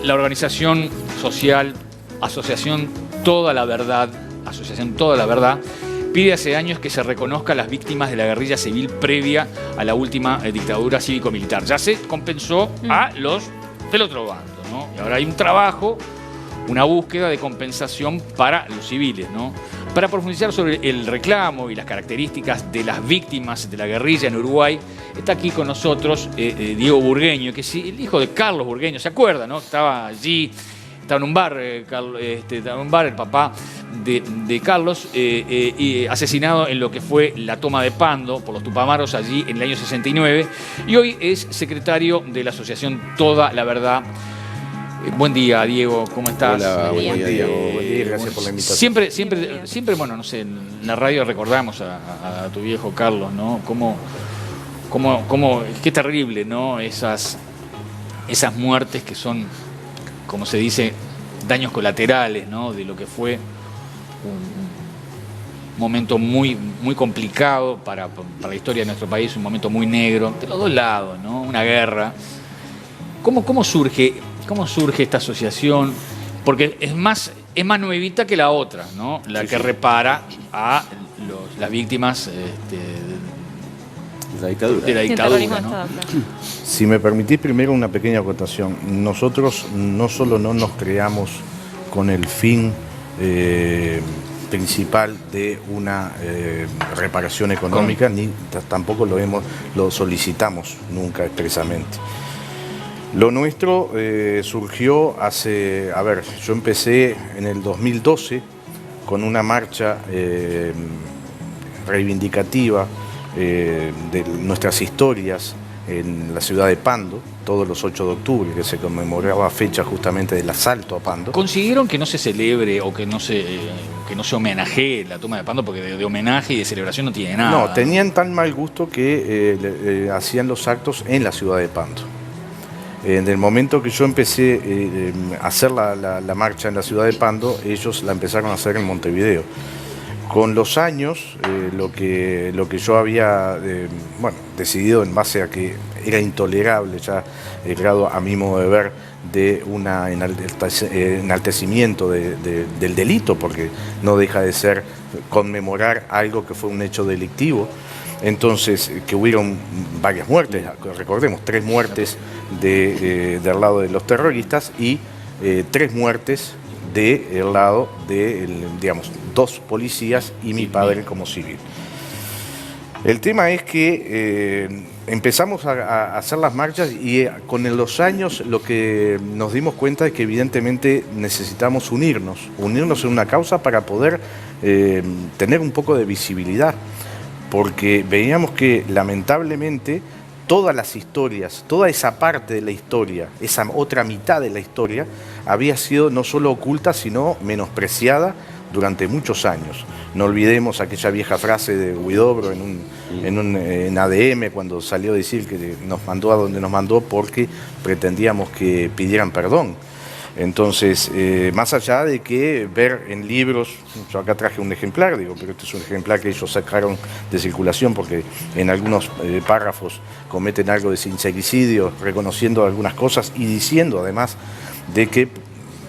La organización social Asociación Toda la Verdad, pide hace años que se reconozca a las víctimas de la guerrilla civil previa a la última dictadura cívico-militar. Ya se compensó a los del otro bando, ¿no? Y ahora hay un trabajo, una búsqueda de compensación para los civiles, ¿no? Para profundizar sobre el reclamo y las características de las víctimas de la guerrilla en Uruguay, está aquí con nosotros Diego Burgueño, que es el hijo de Carlos Burgueño, ¿se acuerda, no? Estaba allí, estaba en un bar, el papá de Carlos, y asesinado en lo que fue la toma de Pando por los Tupamaros allí en el año 69, y hoy es secretario de la Asociación Toda la Verdad. Buen día, Diego, ¿cómo estás? Hola, buen día, Diego. Buen día, gracias por la invitación. Siempre, bueno, no sé, en la radio recordamos a tu viejo Carlos, ¿no? Qué terrible, ¿no? Esas muertes que son, como se dice, daños colaterales, ¿no? De lo que fue un momento muy, muy complicado para la historia de nuestro país, un momento muy negro, de los dos lados, ¿no? Una guerra. ¿Cómo surge esta asociación? Porque es más nuevita que la otra, ¿no? La que repara a las víctimas de la dictadura, ¿no? Si me permitís primero una pequeña acotación. Nosotros no solo no nos creamos con el fin principal de una reparación económica, ni tampoco lo solicitamos nunca expresamente. Lo nuestro surgió yo empecé en el 2012 con una marcha reivindicativa de nuestras historias en la ciudad de Pando, todos los 8 de octubre, que se conmemoraba fecha justamente del asalto a Pando. ¿Consiguieron que no se celebre o que no se homenajee la toma de Pando? Porque de homenaje y de celebración no tiene nada. No, tenían tan mal gusto que hacían los actos en la ciudad de Pando. En el momento que yo empecé a hacer la marcha en la ciudad de Pando, ellos la empezaron a hacer en Montevideo. Con los años, lo que yo había decidido en base a que era intolerable ya el grado, a mi modo de ver, de un enaltecimiento del delito, porque no deja de ser conmemorar algo que fue un hecho delictivo. Entonces, que hubieron varias muertes, recordemos, 3 muertes del lado de los terroristas y 3 muertes del lado de, 2 policías y mi padre como civil. El tema es que empezamos a hacer las marchas y con los años lo que nos dimos cuenta es que evidentemente necesitamos unirnos en una causa para poder tener un poco de visibilidad, porque veíamos que lamentablemente todas las historias, toda esa parte de la historia, esa otra mitad de la historia, había sido no solo oculta, sino menospreciada durante muchos años. No olvidemos aquella vieja frase de Huidobro en ADM, cuando salió a decir que nos mandó a donde nos mandó porque pretendíamos que pidieran perdón. Entonces, más allá de que ver en libros, yo acá traje un ejemplar, pero este es un ejemplar que ellos sacaron de circulación porque en algunos párrafos cometen algo de sincericidio, reconociendo algunas cosas y diciendo además de que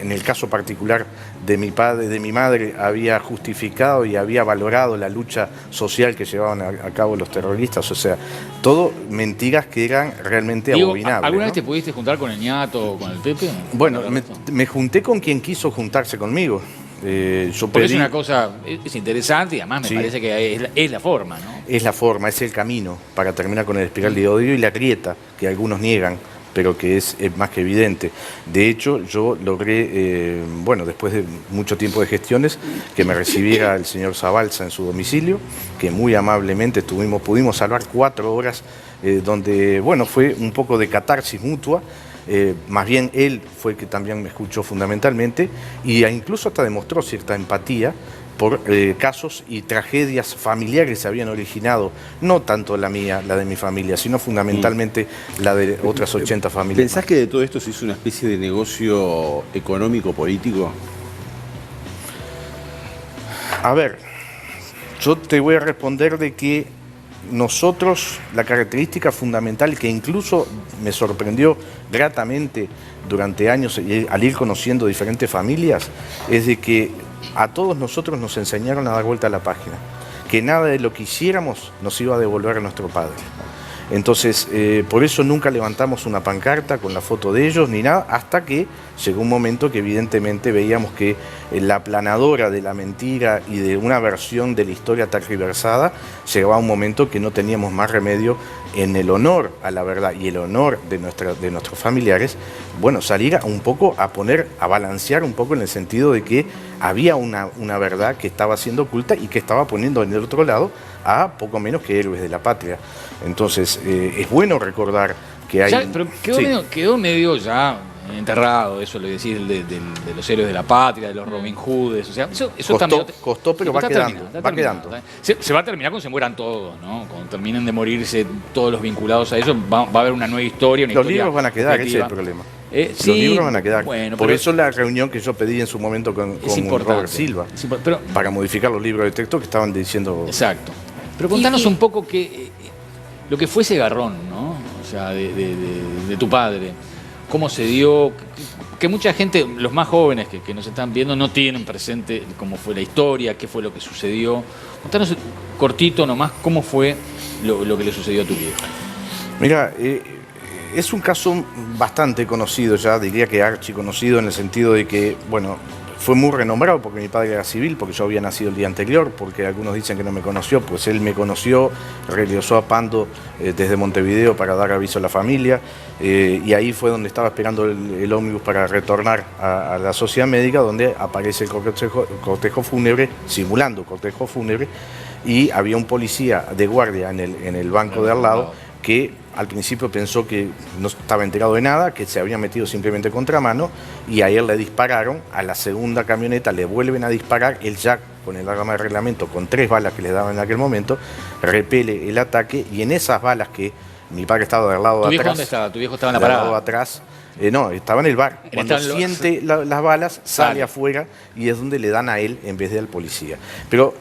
en el caso particular de mi padre, de mi madre, había justificado y había valorado la lucha social que llevaban a cabo los terroristas. O sea, todo mentiras que eran realmente abominables. ¿Alguna vez te pudiste juntar con el ñato o con el Pepe? Bueno, me junté con quien quiso juntarse conmigo. Porque es una cosa, es interesante y además me parece que es la forma, ¿no? Es la forma, es el camino para terminar con el espiral de odio y la grieta que algunos niegan, pero que es más que evidente. De hecho, yo logré, después de mucho tiempo de gestiones, que me recibiera el señor Zabalza en su domicilio, que muy amablemente pudimos salvar 4 horas, donde, fue un poco de catarsis mutua. Más bien él fue el que también me escuchó fundamentalmente, y incluso hasta demostró cierta empatía por casos y tragedias familiares que se habían originado, no tanto la mía, la de mi familia, sino fundamentalmente la de otras 80 familias. ¿Pensás que de todo esto se hizo una especie de negocio económico-político? A ver, yo te voy a responder de que nosotros, la característica fundamental que incluso me sorprendió gratamente durante años al ir conociendo diferentes familias, es de que a todos nosotros nos enseñaron a dar vuelta a la página, que nada de lo que hiciéramos nos iba a devolver a nuestro padre. Entonces, por eso nunca levantamos una pancarta con la foto de ellos ni nada, hasta que llegó un momento que evidentemente veíamos que la aplanadora de la mentira y de una versión de la historia tergiversada llegaba a un momento que no teníamos más remedio en el honor a la verdad y el honor de nuestros familiares, bueno, salir un poco a balancear un poco en el sentido de que había una verdad que estaba siendo oculta y que estaba poniendo en el otro lado a poco menos que héroes de la patria. Entonces, es bueno recordar que hay... Ya, pero quedó medio ya enterrado, eso lo decir de los héroes de la patria, de los Robin Hoods, o sea, eso costó, pero va quedando. Se va a terminar cuando se mueran todos, ¿no? Cuando terminen de morirse todos los vinculados a eso, va a haber una nueva historia, Los libros van a quedar, ese es el problema. Los libros van a quedar. Bueno, por eso la reunión que yo pedí en su momento con Robert Silva, para modificar los libros de texto que estaban diciendo... Exacto. Pero contanos un poco lo que fue ese garrón, ¿no? O sea, de tu padre. ¿Cómo se dio? Que mucha gente, los más jóvenes que nos están viendo, no tienen presente cómo fue la historia, qué fue lo que sucedió. Contanos cortito nomás cómo fue lo que le sucedió a tu viejo. Mira, es un caso bastante conocido ya, diría que archiconocido en el sentido de que, bueno, fue muy renombrado porque mi padre era civil, porque yo había nacido el día anterior, porque algunos dicen que no me conoció, pues él me conoció, regresó a Pando desde Montevideo para dar aviso a la familia, y ahí fue donde estaba esperando el ómnibus para retornar a la sociedad médica, donde aparece el cortejo fúnebre, simulando cortejo fúnebre, y había un policía de guardia en el banco de al lado que al principio pensó que no estaba enterado de nada, que se había metido simplemente contramano, y a él le dispararon. A la segunda camioneta le vuelven a disparar, él ya con el arma de reglamento, con 3 balas que le daban en aquel momento, repele el ataque, y en esas balas que mi padre estaba del lado de atrás... ¿Tu viejo dónde estaba? ¿Tu viejo estaba en la parada? Del lado de atrás. No, estaba en el bar. Cuando siente las balas, sale afuera, y es donde le dan a él en vez de al policía. Pero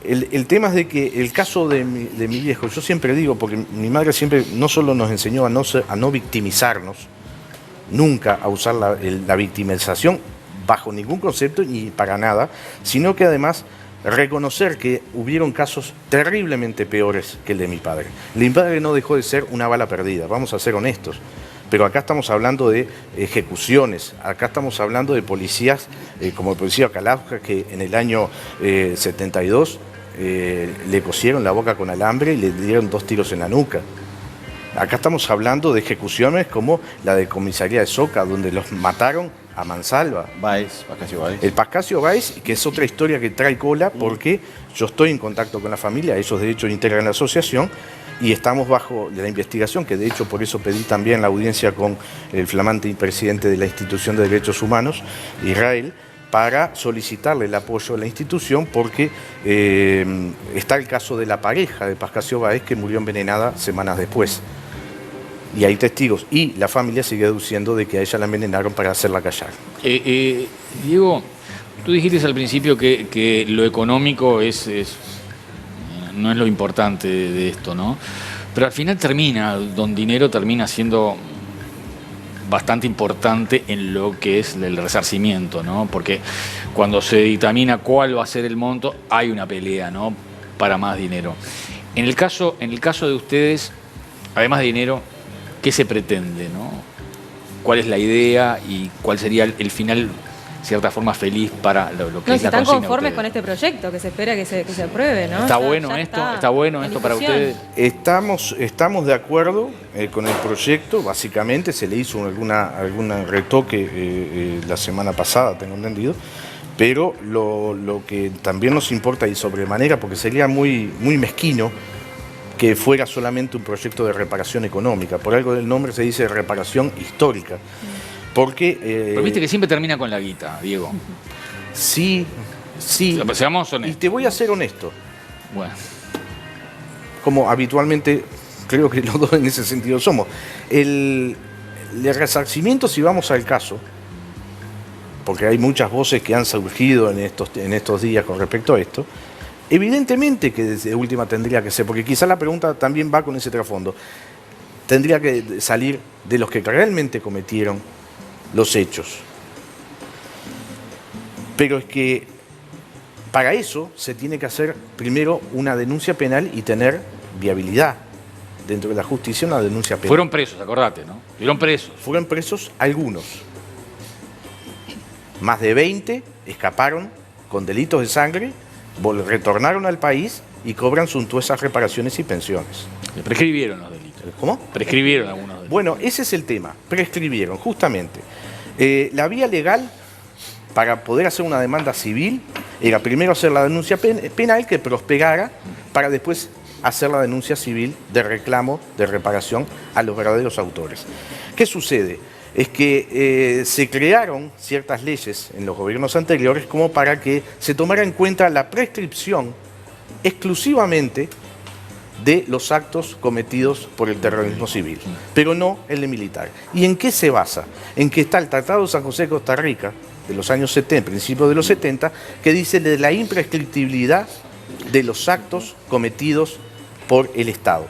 el tema es de que el caso de mi viejo, yo siempre digo, porque mi madre siempre no solo nos enseñó a no victimizarnos, nunca a usar la victimización bajo ningún concepto ni para nada, sino que además reconocer que hubieron casos terriblemente peores que el de mi padre. El de mi padre no dejó de ser una bala perdida, vamos a ser honestos. Pero acá estamos hablando de ejecuciones, acá estamos hablando de policías, como el policía Calauja, que en el año 72 le cosieron la boca con alambre y le dieron 2 tiros en la nuca. Acá estamos hablando de ejecuciones como la de comisaría de Soca, donde los mataron a mansalva. Pascasio Báez. El Pascasio Báez, que es otra historia que trae cola, porque yo estoy en contacto con la familia, ellos de hecho integran la asociación, y estamos bajo la investigación, que de hecho por eso pedí también la audiencia con el flamante presidente de la Institución de Derechos Humanos, Israel, para solicitarle el apoyo a la institución, porque está el caso de la pareja de Pascasio Báez, que murió envenenada semanas después. Y hay testigos, y la familia sigue deduciendo de que a ella la envenenaron para hacerla callar. Diego, tú dijiste al principio que lo económico no es lo importante de esto, ¿no? Pero al final don Dinero termina siendo bastante importante en lo que es el resarcimiento, ¿no? Porque cuando se dictamina cuál va a ser el monto, hay una pelea, ¿no? Para más dinero. En el caso de ustedes, además de dinero, ¿qué se pretende, no? ¿Cuál es la idea y cuál sería el final, de cierta forma, feliz para lo que es la consigna? Están conformes con este proyecto, que se espera que se apruebe, ¿no? ¿Está bueno esto para ustedes? Estamos de acuerdo con el proyecto, básicamente se le hizo algún retoque la semana pasada, tengo entendido, pero lo que también nos importa y sobremanera, porque sería muy mezquino que fuera solamente un proyecto de reparación económica. Por algo del nombre se dice reparación histórica. Porque... Pero viste que siempre termina con la guita, Diego. Sí. Seamos honestos. Y te voy a ser honesto. Bueno. Como habitualmente creo que los dos en ese sentido somos. El resarcimiento, si vamos al caso, porque hay muchas voces que han surgido en estos días con respecto a esto, Evidentemente que de última tendría que ser, porque quizá la pregunta también va con ese trasfondo. Tendría que salir de los que realmente cometieron los hechos. Pero es que para eso se tiene que hacer primero una denuncia penal y tener viabilidad. Dentro de la justicia una denuncia penal. Fueron presos, acordate, ¿no? Fueron presos. Fueron presos algunos. Más de 20 escaparon con delitos de sangre, retornaron al país y cobran suntuosas reparaciones y pensiones. Le prescribieron los delitos. ¿Cómo? Prescribieron algunos delitos. Bueno, ese es el tema. Prescribieron, justamente. La vía legal para poder hacer una demanda civil era primero hacer la denuncia penal que prosperara para después hacer la denuncia civil de reclamo, de reparación a los verdaderos autores. ¿Qué sucede? Es que se crearon ciertas leyes en los gobiernos anteriores como para que se tomara en cuenta la prescripción exclusivamente de los actos cometidos por el terrorismo civil, pero no el de militar. ¿Y en qué se basa? En que está el Tratado de San José de Costa Rica, de los años 70, principios de los 70, que dice de la imprescriptibilidad de los actos cometidos por el Estado.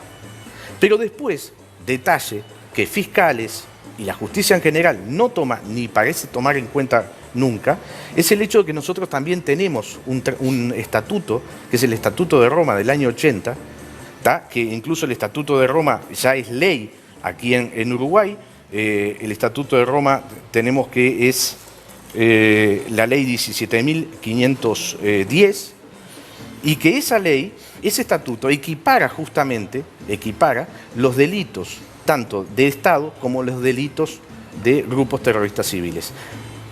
Pero después, detalle que fiscales y la justicia en general no toma ni parece tomar en cuenta nunca, es el hecho de que nosotros también tenemos un estatuto, que es el Estatuto de Roma del año 80, que incluso el Estatuto de Roma ya es ley aquí en Uruguay. El Estatuto de Roma tenemos que es la ley 17.510, y que esa ley, ese estatuto, equipara los delitos tanto de Estado como los delitos de grupos terroristas civiles,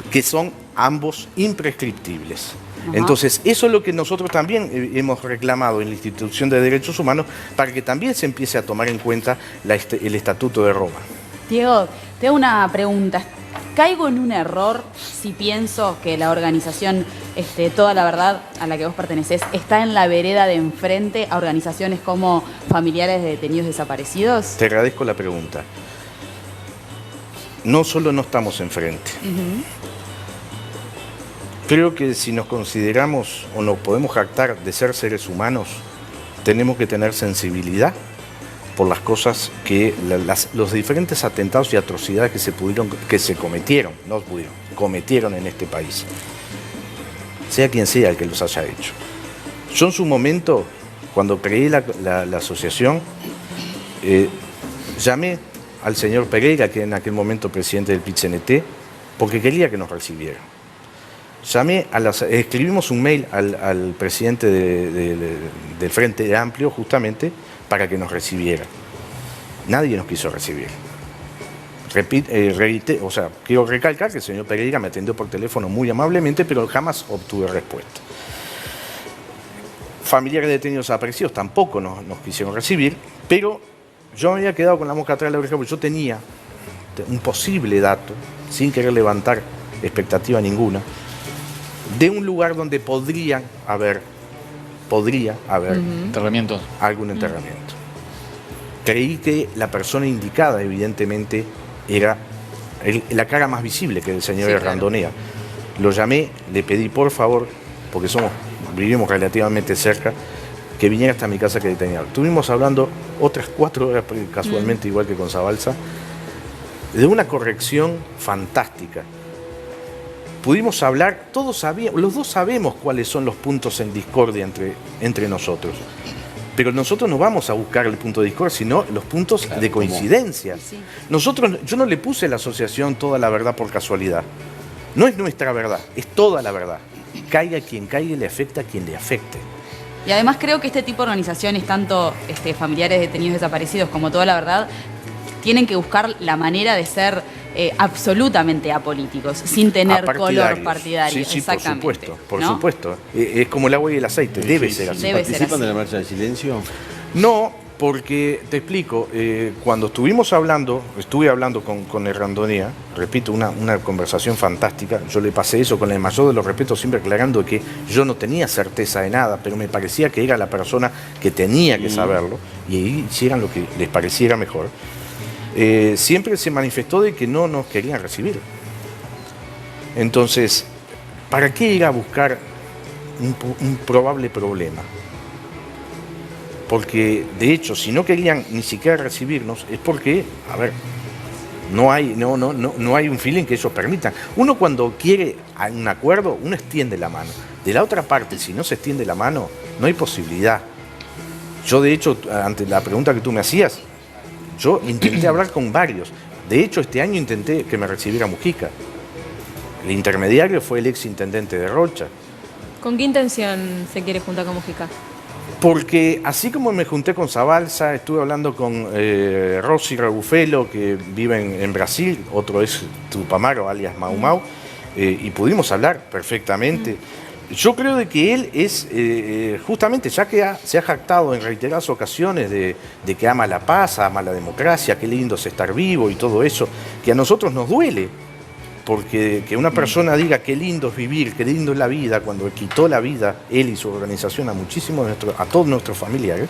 que son ambos imprescriptibles. Ajá. Entonces, eso es lo que nosotros también hemos reclamado en la Institución de Derechos Humanos, para que también se empiece a tomar en cuenta el Estatuto de Roma. Diego, te hago una pregunta. ¿Caigo en un error si pienso que la organización Toda la Verdad, a la que vos pertenecés, está en la vereda de enfrente a organizaciones como Familiares de Detenidos Desaparecidos? Te agradezco la pregunta. No solo no estamos enfrente. Creo que si nos consideramos o nos podemos jactar de ser seres humanos, tenemos que tener sensibilidad por las cosas que los diferentes atentados y atrocidades que cometieron en este país, sea quien sea el que los haya hecho. Yo en su momento, cuando creé la asociación, llamé al señor Pereira, que en aquel momento presidente del PIT-CNT, porque quería que nos recibiera. Escribimos un mail al presidente del Frente Amplio, justamente, para que nos recibiera. Nadie nos quiso recibir. Quiero recalcar que el señor Pereira me atendió por teléfono muy amablemente, pero jamás obtuve respuesta. Familiares de detenidos desaparecidos tampoco nos quisieron recibir, pero yo me había quedado con la mosca atrás de la oreja, porque yo tenía un posible dato, sin querer levantar expectativa ninguna, de un lugar donde podría haber enterramientos. Algún enterramiento. Creí que la persona indicada, evidentemente, era la cara más visible, que el señor Randonea. Lo llamé, le pedí por favor, porque vivimos relativamente cerca, que viniera hasta mi casa que detenía. Estuvimos hablando otras 4 horas, casualmente, igual que con Zabalza, de una corrección fantástica. Pudimos hablar, los dos sabemos cuáles son los puntos en discordia entre nosotros. Pero nosotros no vamos a buscar el punto de discordia, sino los puntos de coincidencia. Sí. Yo no le puse a la asociación Toda la Verdad por casualidad. No es nuestra verdad, es toda la verdad. Caiga quien caiga y le afecta a quien le afecte. Y además creo que este tipo de organizaciones, tanto Familiares de Detenidos Desaparecidos como Toda la Verdad, tienen que buscar la manera de ser absolutamente apolíticos, sin tener color partidario. Sí, exactamente. Por supuesto. Es como el agua y el aceite, debe ser así. ¿Participan de la marcha del silencio? No, porque, te explico, cuando estuve hablando con el Randonea, repito, una conversación fantástica, yo le pasé eso con el mayor de los respetos, siempre aclarando que yo no tenía certeza de nada, pero me parecía que era la persona que tenía que saberlo, y hicieran lo que les pareciera mejor. Siempre se manifestó de que no nos querían recibir. Entonces, ¿para qué ir a buscar un probable problema. Porque, de hecho, si no querían ni siquiera recibirnos, es porque, a ver, no hay un feeling que ellos permitan. Uno cuando quiere un acuerdo, uno extiende la mano. De la otra parte, si no se extiende la mano, no hay posibilidad. Yo, de hecho, ante la pregunta que tú me hacías, yo intenté hablar con varios. De hecho, este año intenté que me recibiera Mujica. El intermediario fue el ex intendente de Rocha. ¿Con qué intención se quiere juntar con Mujica? Porque así como me junté con Zabalza, estuve hablando con Rossi Rebufelo, que vive en Brasil, otro es Tupamaro, alias Mau Mau, y pudimos hablar perfectamente. Yo creo de que él es, justamente, ya que se ha jactado en reiteradas ocasiones de que ama la paz, ama la democracia, qué lindo es estar vivo y todo eso, que a nosotros nos duele. Porque que una persona diga qué lindo es vivir, qué lindo es la vida, cuando quitó la vida él y su organización a todos nuestros familiares,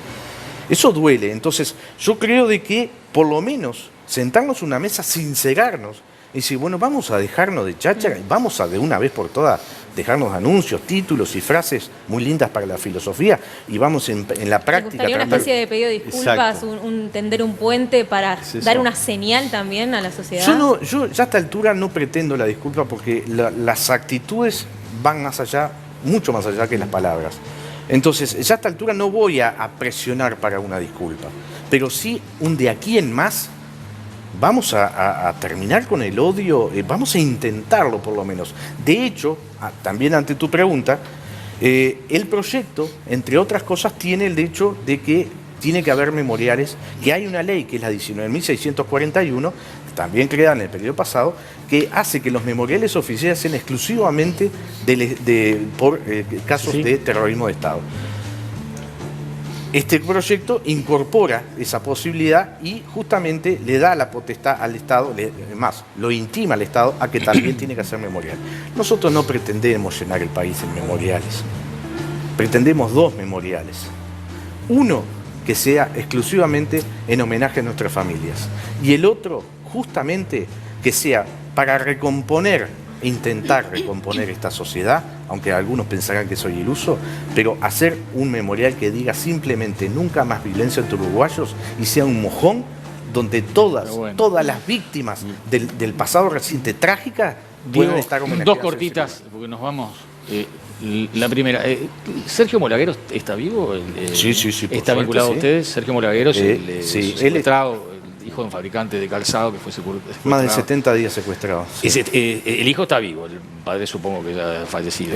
eso duele. Entonces yo creo de que por lo menos sentarnos a una mesa, sincerarnos y decir, bueno, vamos a dejarnos de cháchara, vamos a de una vez por todas dejarnos anuncios, títulos y frases muy lindas para la filosofía y vamos en la práctica. ¿Te gustaría una especie de pedido de disculpas, tender un puente para dar una señal también a la sociedad? Yo ya a esta altura no pretendo la disculpa porque las actitudes van más allá, mucho más allá que las palabras. Entonces, ya a esta altura no voy a presionar para una disculpa, pero sí un de aquí en más. Vamos a terminar con el odio, vamos a intentarlo por lo menos. De hecho, también ante tu pregunta, el proyecto, entre otras cosas, tiene el hecho de que tiene que haber memoriales, que hay una ley que es la 19.641, también creada en el periodo pasado, que hace que los memoriales oficiales sean exclusivamente por casos de terrorismo de Estado. Este proyecto incorpora esa posibilidad y justamente le da la potestad al Estado, más, lo intima al Estado a que también tiene que hacer memorial. Nosotros no pretendemos llenar el país en memoriales, pretendemos dos memoriales. Uno que sea exclusivamente en homenaje a nuestras familias y el otro justamente que sea para intentar recomponer esta sociedad, aunque algunos pensarán que soy iluso, pero hacer un memorial que diga simplemente nunca más violencia entre uruguayos y sea un mojón donde todas las víctimas del pasado reciente trágica puedan estar homenajeadas. Dos cortitas, porque nos vamos. La primera, ¿Sergio Molagueros está vivo? Sí, ¿Está vinculado a ustedes? Sergio Molagueros, sí, secuestrado, hijo de un fabricante de calzado que fue secuestrado. Más de 70 días secuestrado. Sí. El hijo está vivo, el padre supongo que ya ha fallecido.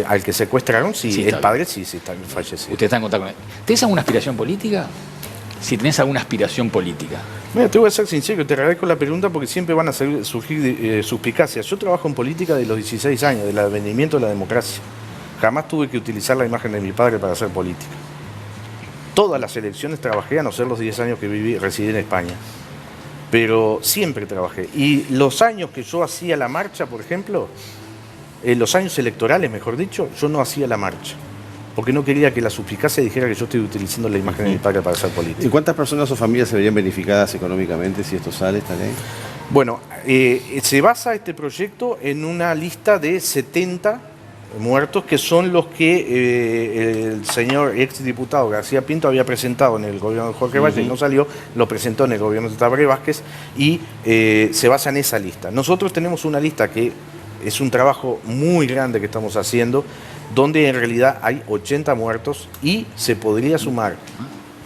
Al que secuestraron, sí, el padre sí está fallecido. ¿Usted está en contacto con él? ¿Tenés alguna aspiración política? Si tenés alguna aspiración política. Mira, te voy a ser sincero, te agradezco la pregunta porque siempre van a surgir suspicacias. Yo trabajo en política de los 16 años, del advenimiento de la democracia. Jamás tuve que utilizar la imagen de mi padre para hacer política. Todas las elecciones trabajé, a no ser los 10 años que residí en España. Pero siempre trabajé. Y los años que yo hacía la marcha, por ejemplo, los años electorales, mejor dicho, yo no hacía la marcha. Porque no quería que la suspicacia dijera que yo estoy utilizando la imagen de mi padre para hacer política. ¿Y cuántas personas o familias se verían beneficiadas económicamente si esto sale, esta ley? Bueno, se basa este proyecto en una lista de 70 muertos que son los que el señor exdiputado García Pinto había presentado en el gobierno de Jorge Valle y no salió, lo presentó en el gobierno de Tabaré Vázquez y se basa en esa lista. Nosotros tenemos una lista que es un trabajo muy grande que estamos haciendo, donde en realidad hay 80 muertos y se podría sumar,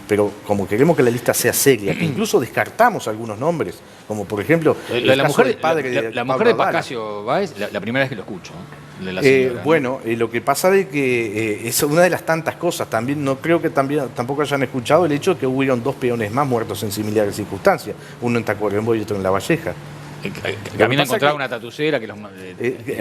pero como queremos que la lista sea seria, que incluso descartamos algunos nombres, como por ejemplo la mujer de Pascasio Báez, la primera vez que lo escucho, ¿no? De la señora, bueno, lo que pasa es que es una de las tantas cosas, también no creo que tampoco hayan escuchado el hecho de que hubieron dos peones más muertos en similares circunstancias, uno en Tacuarembó y otro en La Valleja. Habían encontrado una tatucera que los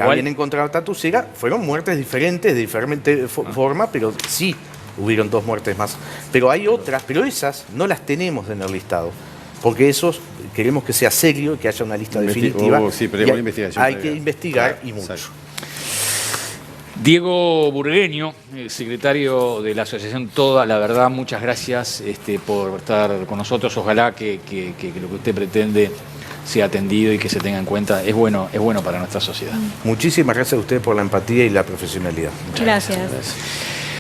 habían encontrado tatucera, fueron muertes diferentes, de diferente forma, pero sí hubieron dos muertes más. Pero hay otras, pero esas no las tenemos en el listado, porque esos queremos que sea serio y que haya una lista definitiva. Sí, pero hay una investigación. Hay que investigar y mucho. Exacto. Diego Burgueño, secretario de la Asociación Toda, la verdad, muchas gracias por estar con nosotros. Ojalá que lo que usted pretende sea atendido y que se tenga en cuenta. Es bueno para nuestra sociedad. Muchísimas gracias a usted por la empatía y la profesionalidad. Gracias.